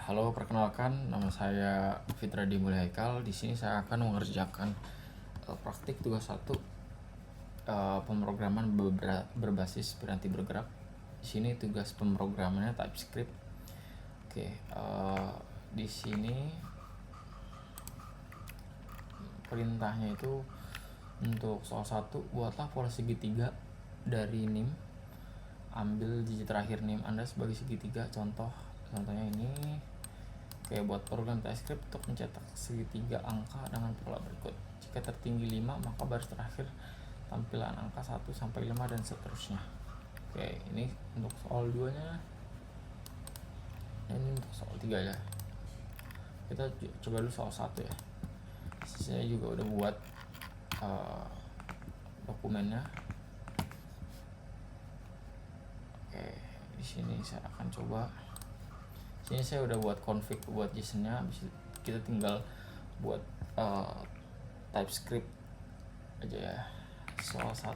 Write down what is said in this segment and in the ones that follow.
Halo, perkenalkan, nama saya Fitra Dimulya Haikal. Di sini saya akan mengerjakan praktik tugas 1 pemrograman berbasis piranti bergerak. Di sini tugas pemrogramannya TypeScript. Oke, di sini perintahnya itu untuk soal 1, buatlah pola segitiga dari NIM. Ambil digit terakhir NIM Anda sebagai segitiga. Contohnya ini. Oke, buat program TypeScript untuk mencetak segitiga angka dengan pola berikut. Jika tertinggi 5, maka baris terakhir tampilan angka 1 sampai 5 dan seterusnya. Oke, ini untuk soal 2-nya. Ini untuk soal 3 ya. Kita coba dulu soal 1 ya. Saya juga udah buat dokumennya. Oke, di sini saya akan coba. Sini saya udah buat config buat JSON-nya, kita tinggal buat TypeScript aja ya. Soal 1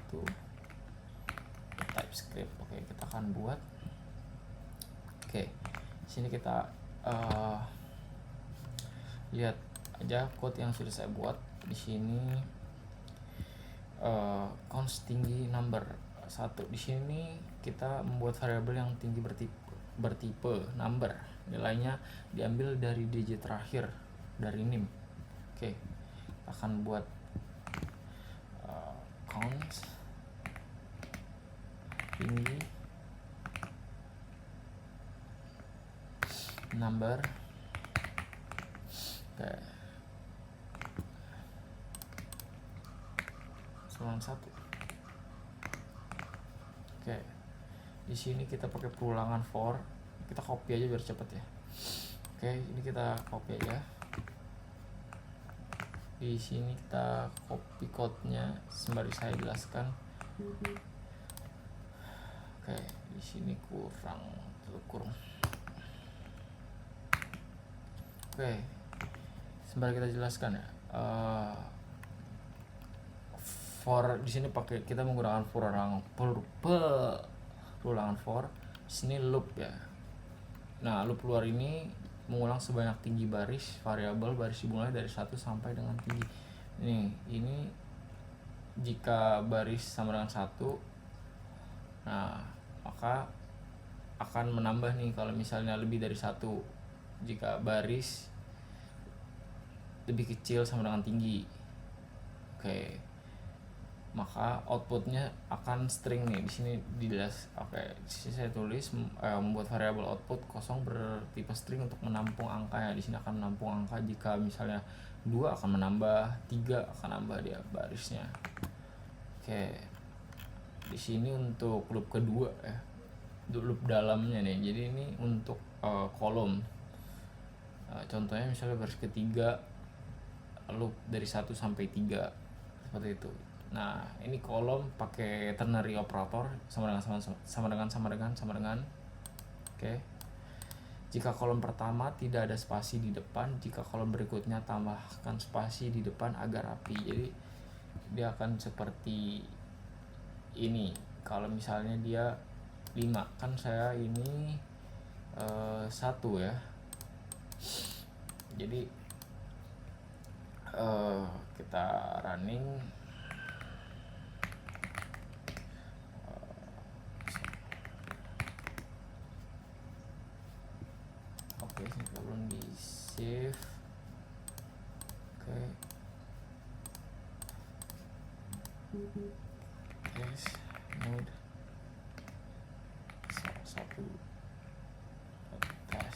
TypeScript. Oke, kita akan buat. Oke, sini kita lihat aja code yang sudah saya buat. Di sini const tinggi number 1. Di sini kita membuat variabel yang tinggi bertipe number. Nilainya diambil dari digit terakhir dari NIM. Oke, kita akan buat const tinggi number. Oke, soal 1. Oke, di sini kita pakai perulangan for. Kita copy aja biar cepet ya. Oke, ini kita copy aja. Di sini kita copy code-nya sembari saya jelaskan. Oke, di sini kurang. Oke, sembari kita jelaskan ya. For di sini kita menggunakan perulangan for. Di sini loop ya. Nah, loop luar ini mengulang sebanyak tinggi baris variabel baris dimulai dari 1 sampai dengan tinggi. Ini jika baris sama dengan 1, nah maka akan menambah nih kalau misalnya lebih dari 1. Jika baris lebih kecil sama dengan tinggi. Oke, maka outputnya akan string nih. Di sini dijelas. Oke, di sini saya tulis membuat variabel output kosong bertipe string untuk menampung angkanya. Di sini akan menampung angka. Jika misalnya 2 akan menambah, 3 akan nambah dia barisnya. Oke, di sini untuk loop kedua ya, loop dalamnya nih. Jadi ini untuk kolom. Contohnya misalnya baris ketiga, loop dari 1 sampai 3 seperti itu. Nah, ini kolom pakai ternary operator sama dengan. Oke. Jika kolom pertama tidak ada spasi di depan, jika kolom berikutnya tambahkan spasi di depan agar rapi. Jadi dia akan seperti ini. Kalau misalnya dia 5, kan saya ini 1 ya. Jadi kita running. Oke, ini belum di save. Oke, yes, node 1 tes.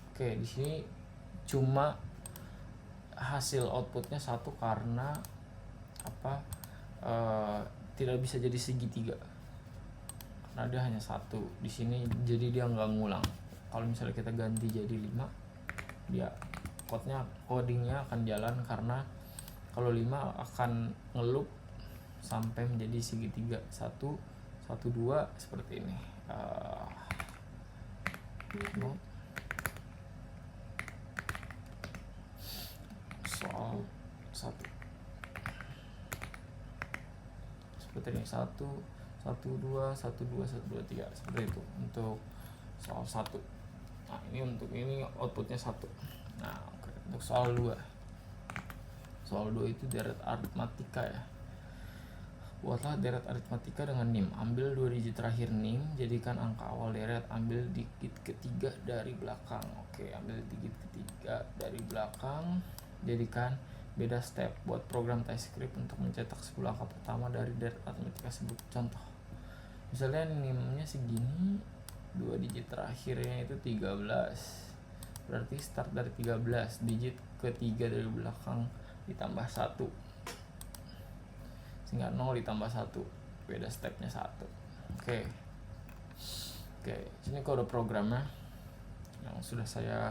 Oke, di sini cuma hasil outputnya 1 karena apa? Tidak bisa jadi segitiga karena dia hanya 1 di sini, jadi dia nggak ngulang. Kalau misalnya kita ganti jadi 5, dia codingnya akan jalan, karena kalau 5 akan ngeloop sampai menjadi segitiga 1, 1, 2 seperti ini. Soal 1 seperti ini, 1, 1, 2, 1, 2, 1, 2, 3 seperti itu untuk soal 1. Nah ini untuk ini outputnya 1. Nah oke. Untuk soal 2 itu deret aritmatika ya. Buatlah deret aritmatika dengan NIM. Ambil 2 digit terakhir NIM, jadikan angka awal deret, ambil digit ketiga dari belakang. Oke, ambil digit ketiga dari belakang, jadikan beda step. Buat program TypeScript untuk mencetak 10 angka pertama dari deret aritmatika sebut. Contoh, misalnya NIM-nya segini, 2 digit terakhirnya itu 13. Berarti start dari 13, digit ketiga dari belakang ditambah 1, sehingga 0 ditambah 1, beda stepnya 1. Oke, sini kode programnya yang sudah saya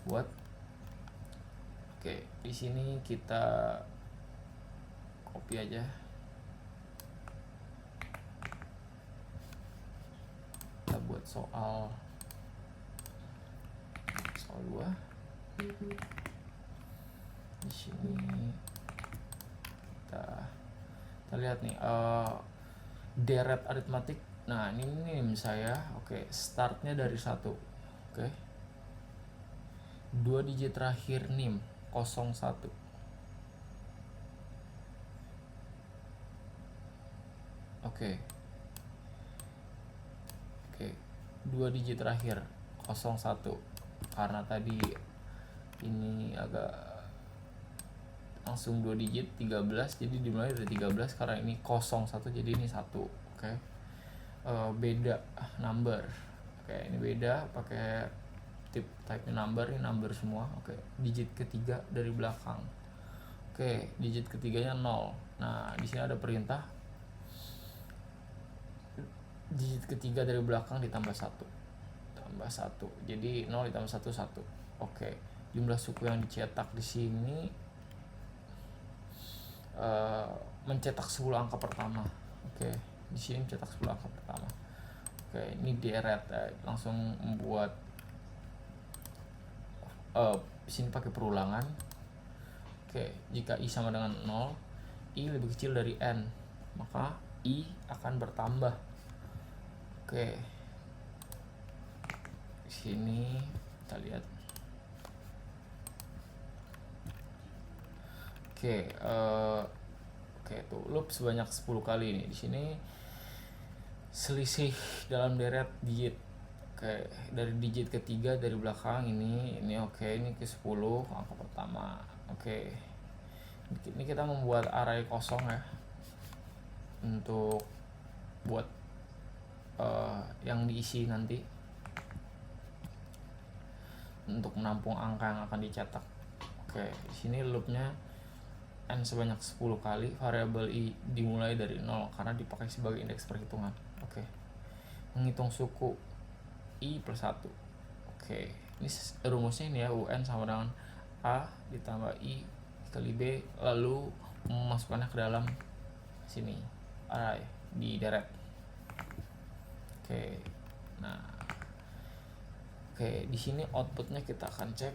buat. Oke, di sini kita copy aja. Kita buat soal 2. Di sini kita lihat nih deret aritmatik. Nah ini NIM saya. Oke, startnya dari 1. Oke, 2 digit terakhir NIM 01. Oke, 2 digit terakhir 01. Karena tadi ini agak langsung 2 digit 13, jadi dimulai dari 13. Karena ini 01 jadi ini 1. Oke. Beda number. Oke, ini beda pakai type number, ini number semua. Oke, digit ketiga dari belakang. Oke, digit ketiganya 0. Nah, di sini ada perintah digit ketiga dari belakang ditambah 1. Tambah 1. Jadi 0 ditambah 1 1. Oke, jumlah suku yang dicetak di sini mencetak 10 angka pertama. Oke, di sini mencetak 10 angka pertama. Oke, ini deret langsung membuat di sini pakai perulangan. Oke, jika i sama dengan 0, i lebih kecil dari n, maka i akan bertambah. Oke, di sini kita lihat. Oke, tuh loop sebanyak 10 kali ini. Di sini selisih dalam deret digit. Oke, dari digit ketiga dari belakang ini oke, ini ke 10 angka pertama. Oke. Ini kita membuat array kosong ya. Untuk buat yang diisi nanti. Untuk menampung angka yang akan dicetak. Oke, di sini loopnya n sebanyak 10 kali, variabel i dimulai dari 0 karena dipakai sebagai indeks perhitungan. Oke. Menghitung suku i plus 1. Oke, ini rumusnya ini ya, un sama dengan a ditambah i kali b, lalu memasukkannya ke dalam sini array di deret. Oke. Nah, oke, di sini outputnya kita akan cek.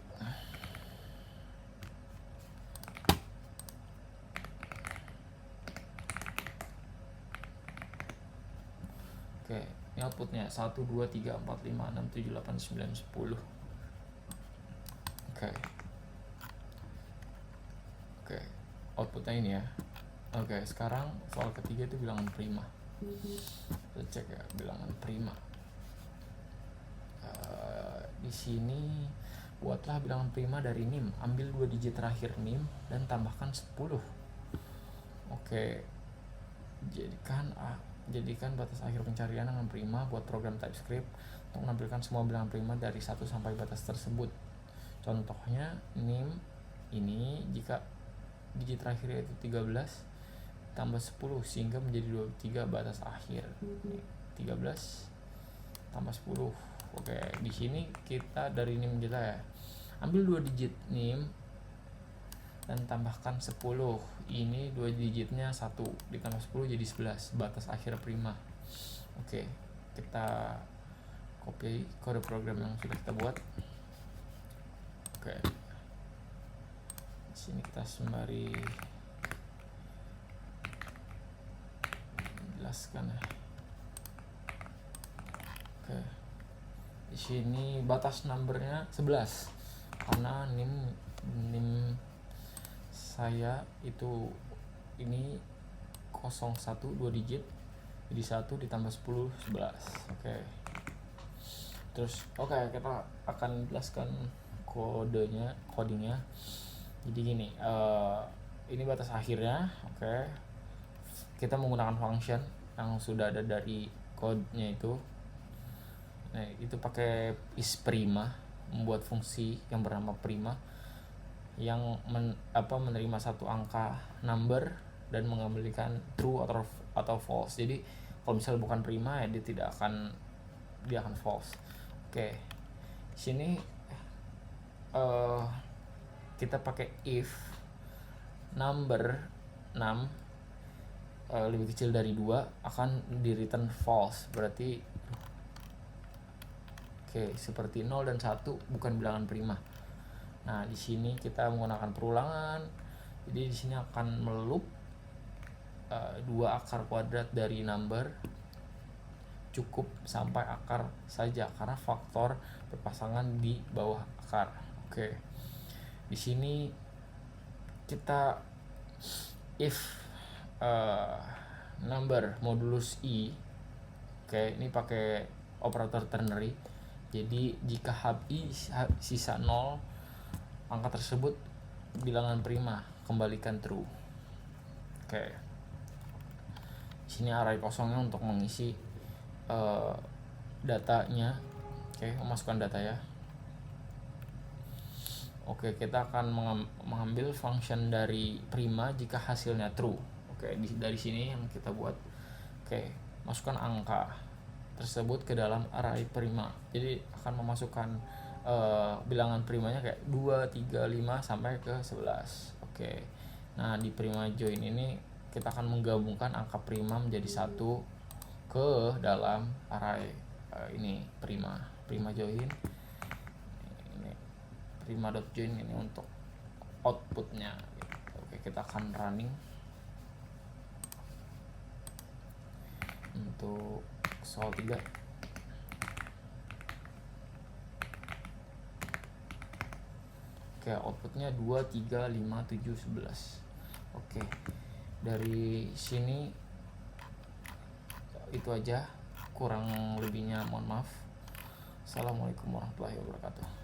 Oke, ini outputnya 1, 2, 3, 4, 5, 6, 7, 8, 9, 10. Oke, outputnya ini ya. Oke, sekarang soal ketiga itu bilangan prima. Kita cek ya, bilangan prima. Di sini buatlah bilangan prima dari NIM. Ambil 2 digit terakhir NIM dan tambahkan 10. Oke, jadikan batas akhir pencarian dengan prima. Buat program TypeScript untuk menampilkan semua bilangan prima dari 1 sampai batas tersebut. Contohnya NIM ini jika digit terakhirnya itu 13 tambah 10 sehingga menjadi 23 batas akhir. 13 tambah 10. Oke, di sini kita dari NIM kita ya. Ambil 2 digit NIM dan tambahkan 10. Ini 2 digitnya 1 ditambah 10 jadi 11, batas akhir prima. Oke, kita copy kode program yang sudah kita buat. Oke, di sini kita sembari jelaskan ya. Oke, Di sini batas numbernya 11 karena NIM saya itu ini 01 2 digit, jadi 1 ditambah 10 11. Oke. Terus kita akan jelaskan codingnya. Jadi gini, ini batas akhirnya. Kita menggunakan function yang sudah ada dari code-nya itu. Nah, itu pakai isPrima, membuat fungsi yang bernama prima yang menerima satu angka number dan mengembalikan true atau false. Jadi kalau misalnya bukan prima ya dia akan false. Sini kita pakai if number 6 lebih kecil dari 2 akan di return false. Berarti seperti 0 dan 1 bukan bilangan prima. Nah, di sini kita menggunakan perulangan. Jadi di sini akan meloop 2 akar kuadrat dari number cukup sampai akar saja karena faktor berpasangan di bawah akar. Di sini kita if number modulus i. Ini pakai operator ternary. Jadi jika HI sisa 0, angka tersebut bilangan prima, kembalikan true. Sini array kosongnya untuk mengisi datanya. Memasukkan data ya. Kita akan mengambil function dari prima jika hasilnya true. Dari sini yang kita buat. Masukkan angka tersebut ke dalam array prima. Jadi akan memasukkan bilangan primanya kayak 2, 3, 5 sampai ke 11. Nah, di prima join ini kita akan menggabungkan angka prima menjadi 1 ke dalam array ini prima join. Ini prima.join ini untuk outputnya. Kita akan running untuk soal 3. Outputnya 2, 3, 5, 7, 11. Dari sini itu aja, kurang lebihnya mohon maaf. Assalamualaikum warahmatullahi wabarakatuh.